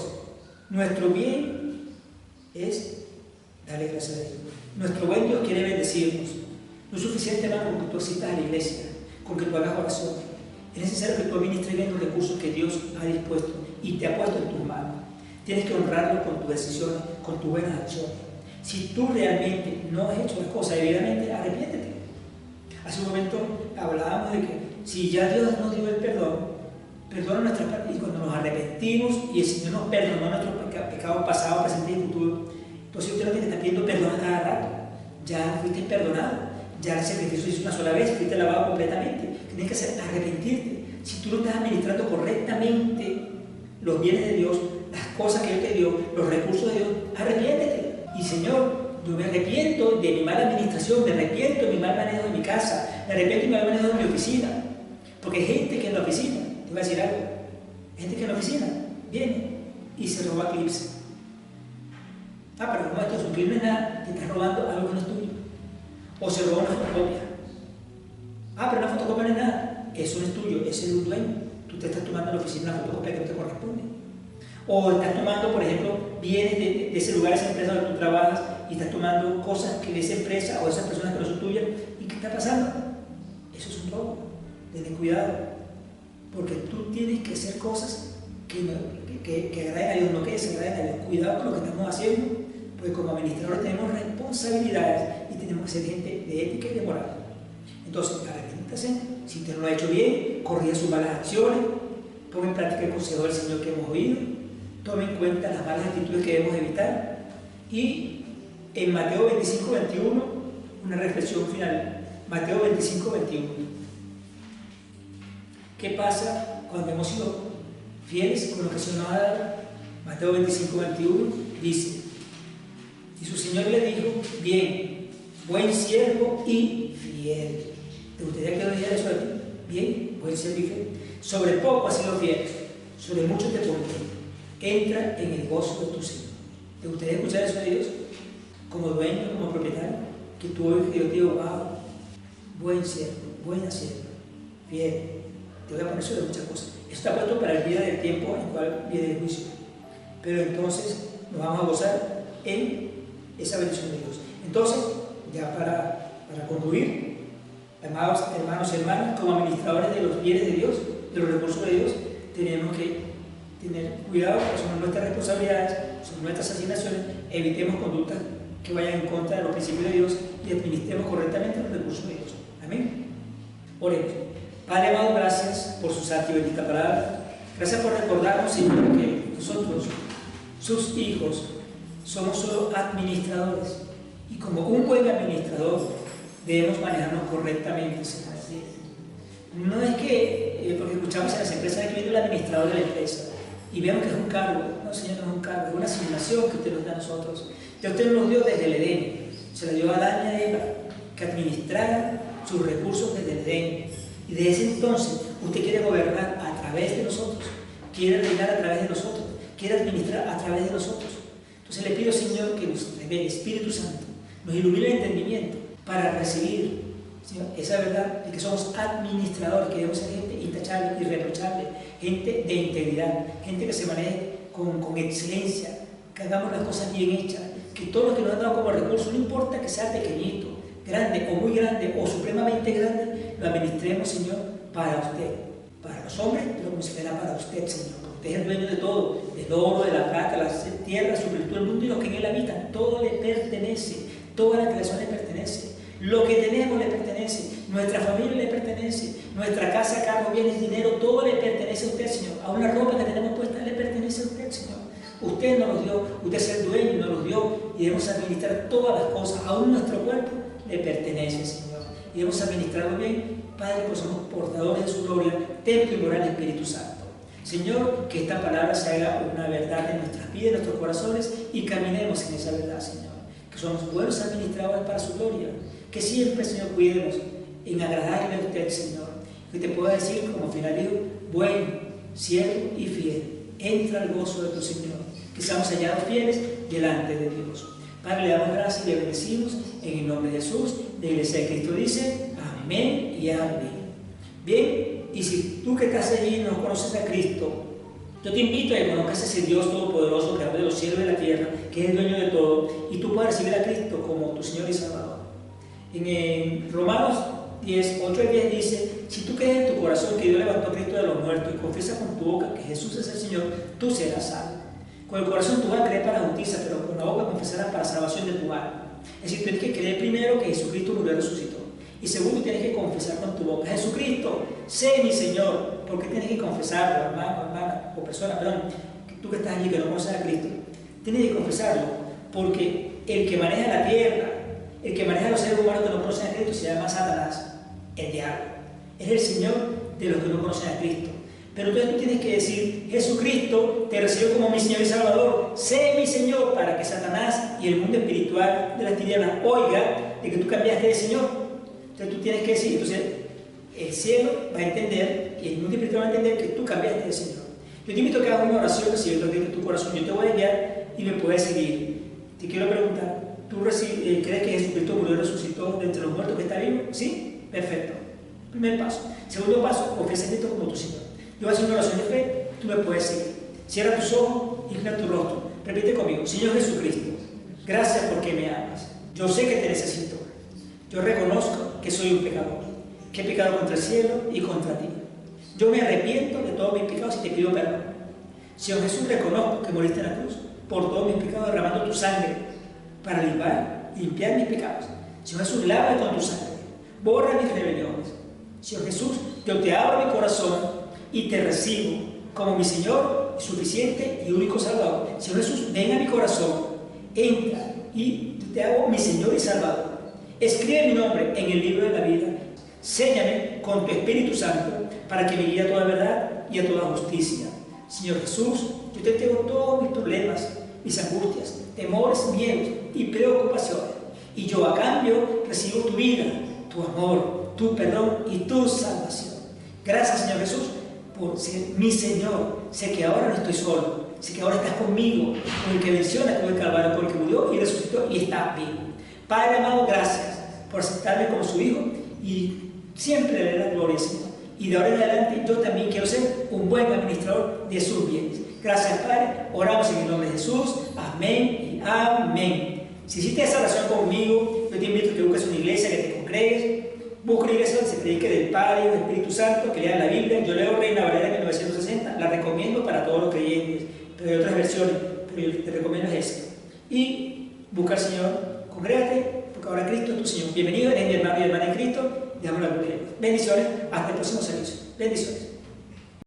nuestro bien es darle gracias a Dios. Nuestro buen Dios quiere bendecirnos. No es suficiente, hermano, con que tú asistas a la iglesia, con que tú hagas oración. Es necesario que tú administres bien los recursos que Dios ha dispuesto y te ha puesto en tus manos. Tienes que honrarlo con tus decisiones, con tus buenas acciones. Si tú realmente no has hecho las cosas debidamente, arrepiéntete. Hace un momento hablábamos de que si ya Dios nos dio el perdón, perdona nuestras partes, y cuando nos arrepentimos y el Señor nos perdonó nuestros pecados pasados, presentes y futuros, entonces usted no tiene que estar pidiendo perdón a cada rato. Ya fuiste perdonado, ya el sacrificio hizo una sola vez, fuiste lavado completamente. Tienes que hacer arrepentirte. Si tú no estás administrando correctamente los bienes de Dios, las cosas que Él te dio, los recursos de Dios, arrepiéntete. Y Señor, yo me arrepiento de mi mala administración, me arrepiento de mi mal manejo de mi casa, me arrepiento de mi mal manejo de mi oficina. Porque hay gente que en la oficina, te voy a decir algo, gente que en la oficina viene y se roba clips. Pero como esto es un clip no es nada, te estás robando algo que no es tuyo. O se roba una fotocopia. Pero una fotocopia no es nada, eso no es tuyo, ese es un dueño. Tú te estás tomando en la oficina una fotocopia que no te corresponde. O estás tomando, por ejemplo, bienes de ese lugar, esa empresa donde tú trabajas, y estás tomando cosas que de esa empresa o de esas personas que no son tuyas. ¿Y qué está pasando? Eso es un robo. Ten cuidado. Porque tú tienes que hacer cosas que agraden a Dios, no que desagraden a Dios. Cuidado con lo que estamos haciendo, porque como administradores tenemos responsabilidades y tenemos que ser gente de ética y de moral. Entonces, arrepiéntase, si usted no lo ha hecho bien, corrija sus malas acciones, ponga en práctica el consejo del Señor que hemos oído, tome en cuenta las malas actitudes que debemos evitar. Y en Mateo 25, 21, una reflexión final. Mateo 25, 21. ¿Qué pasa cuando hemos sido fieles con lo que el Señor nos ha dado? Mateo 25, 21 dice: y su Señor le dijo, bien, buen siervo y fiel. ¿Te gustaría que lo dijera eso a ti? Bien, buen siervo y fiel. Sobre poco has sido fiel, sobre mucho te pondré. Entra en el gozo de tu Señor. ¿Te gustaría escuchar eso de Dios? Como dueño, como propietario, que tú hoy que yo te digo, wow, buen siervo, buena sierva, fiel. Te voy a poner sobre muchas cosas. Esto está puesto para el día del tiempo en el cual viene el juicio. Pero entonces nos vamos a gozar en esa bendición de Dios. Entonces, ya para concluir, amados hermanos y hermanas, como administradores de los bienes de Dios, de los recursos de Dios, tenemos que tener cuidado, porque son nuestras responsabilidades, son nuestras asignaciones. Evitemos conductas que vayan en contra de los principios de Dios y administremos correctamente los recursos de Dios. Amén. Oremos. Padre amado, gracias por su santa y bendita palabra. Gracias por recordarnos, Señor, que nosotros, sus hijos, somos solo administradores. Y como un buen administrador, debemos manejarnos correctamente, Señor. No es que, porque escuchamos en las empresas que viene el administrador de la empresa y vemos que es un cargo. No, Señor, no es un cargo, es una asignación que usted nos da a nosotros. Ya usted nos dio desde el Edén, se la dio a Adán y a Eva, que administraran sus recursos desde el Edén. Y desde ese entonces usted quiere gobernar a través de nosotros, quiere reinar a través de nosotros, quiere administrar a través de nosotros. Entonces le pido, Señor, que nos revele, Espíritu Santo, nos ilumine el entendimiento para recibir, Señor, esa verdad de que somos administradores, que debemos ser gente intachable, irreprochable, gente de integridad, gente que se maneje con excelencia, que hagamos las cosas bien hechas, que todo lo que nos han dado como recurso, no importa que sea pequeñito, grande o muy grande o supremamente grande, lo administremos, Señor, para usted, para los hombres, pero como se verá para usted, Señor. Usted es el dueño de todo, del oro, de la plata, las tierras, sobre todo el mundo y los que en él habitan. Todo le pertenece, toda la creación le pertenece. Lo que tenemos le pertenece, nuestra familia le pertenece, nuestra casa, carros, bienes, dinero, todo le pertenece a usted, Señor. Aún la ropa que tenemos puesta le pertenece a usted, Señor. Usted nos los dio, usted es el dueño, nos los dio y debemos administrar todas las cosas, aún nuestro cuerpo le pertenece, Señor. Y debemos administrarlo bien, Padre, pues somos portadores de su gloria, templo y moral del Espíritu Santo. Señor, que esta palabra se haga una verdad en nuestras vidas, en nuestros corazones y caminemos en esa verdad, Señor. Que somos buenos administradores para su gloria. Que siempre, Señor, cuidemos en agradarle a usted, Señor. Que te pueda decir, como final digo, buen, siervo y fiel, entra al gozo de tu Señor. Que seamos hallados fieles delante de Dios. Padre, le damos gracias y le bendecimos en el nombre de Jesús. La Iglesia de Cristo dice, amén y amén. Bien. Y si tú que estás allí no conoces a Cristo, yo te invito a que conozcas a ese Dios todopoderoso, creador de los cielos y de la tierra, que es el dueño de todo, y tú puedas recibir a Cristo como tu Señor y Salvador. En Romanos 10, 8 y 10 dice, si tú crees en tu corazón que Dios levantó a Cristo de los muertos y confiesas con tu boca que Jesús es el Señor, tú serás salvo. Con el corazón tú vas a creer para la justicia, pero con la boca confesarás para la salvación de tu alma. Es decir, tienes que creer primero que Jesucristo murió y resucitó. Y segundo, tienes que confesar con tu boca, Jesucristo, sé mi Señor. ¿Por qué tienes que confesarlo, hermano, hermana, o persona, perdón, tú que estás allí que no conoces a Cristo? Tienes que confesarlo, porque el que maneja la tierra, el que maneja los seres humanos que no conocen a Cristo se llama Satanás, el diablo. Es el Señor de los que no conocen a Cristo. Pero entonces tú tienes que decir, Jesucristo te recibió como mi Señor y Salvador, sé mi Señor, para que Satanás y el mundo espiritual de las tinieblas oiga de que tú cambiaste de Señor. Entonces tú tienes que decir, entonces el cielo va a entender y el mundo espiritual va a entender que tú cambiaste de Señor. Yo te invito a que hagas una oración, que si yo te digo en tu corazón, yo te voy a guiar y me puedes seguir. Te quiero preguntar, ¿tú crees que Jesucristo murió y resucitó de entre los muertos, que está vivo? ¿Sí? Perfecto. Primer paso. Segundo paso, confiesa a Cristo como tu Señor. Yo voy a hacer una oración de fe, tú me puedes seguir. Cierra tus ojos, inclina tu rostro. Repite conmigo, Señor Jesucristo, gracias porque me amas. Yo sé que te necesito. Yo reconozco que soy un pecador, que he pecado contra el cielo y contra ti. Yo me arrepiento de todos mis pecados y te pido perdón. Señor Jesús, reconozco que moriste en la cruz por todos mis pecados, derramando tu sangre para limpiar mis pecados. Señor Jesús, lávame con tu sangre, borra mis rebeliones. Señor Jesús, yo te abro mi corazón y te recibo como mi Señor, suficiente y único Salvador. Señor Jesús, ven a mi corazón, entra y te hago mi Señor y Salvador. Escribe mi nombre en el libro de la vida. Séñame con tu Espíritu Santo para que me guíe a toda verdad y a toda justicia. Señor Jesús, yo te entrego todos mis problemas, mis angustias, temores, miedos y preocupaciones. Y yo a cambio recibo tu vida, tu amor, tu perdón y tu salvación. Gracias, Señor Jesús, por ser mi Señor. Sé que ahora no estoy solo. Sé que ahora estás conmigo, con el que venció la cruz del Calvario, con el que murió y resucitó y está vivo. Padre amado, gracias por aceptarme como su hijo y siempre le daré la gloria, Señor. Y de ahora en adelante yo también quiero ser un buen administrador de sus bienes. Gracias, Padre. Oramos en el nombre de Jesús. Amén y amén. Si hiciste esa oración conmigo, yo te invito a que busques una iglesia, que te congregues. Busca una iglesia donde se predique del Padre y del Espíritu Santo, que lean la Biblia. Yo leo Reina Valera 1960, la recomiendo para todos los creyentes, pero hay otras versiones, pero yo te recomiendo esa. Y busca al Señor. Congrégate, porque ahora Cristo es tu Señor. Bienvenido, eres mi hermano y hermana en Cristo. Te damos la gloria. Bendiciones. Hasta el próximo servicio. Bendiciones.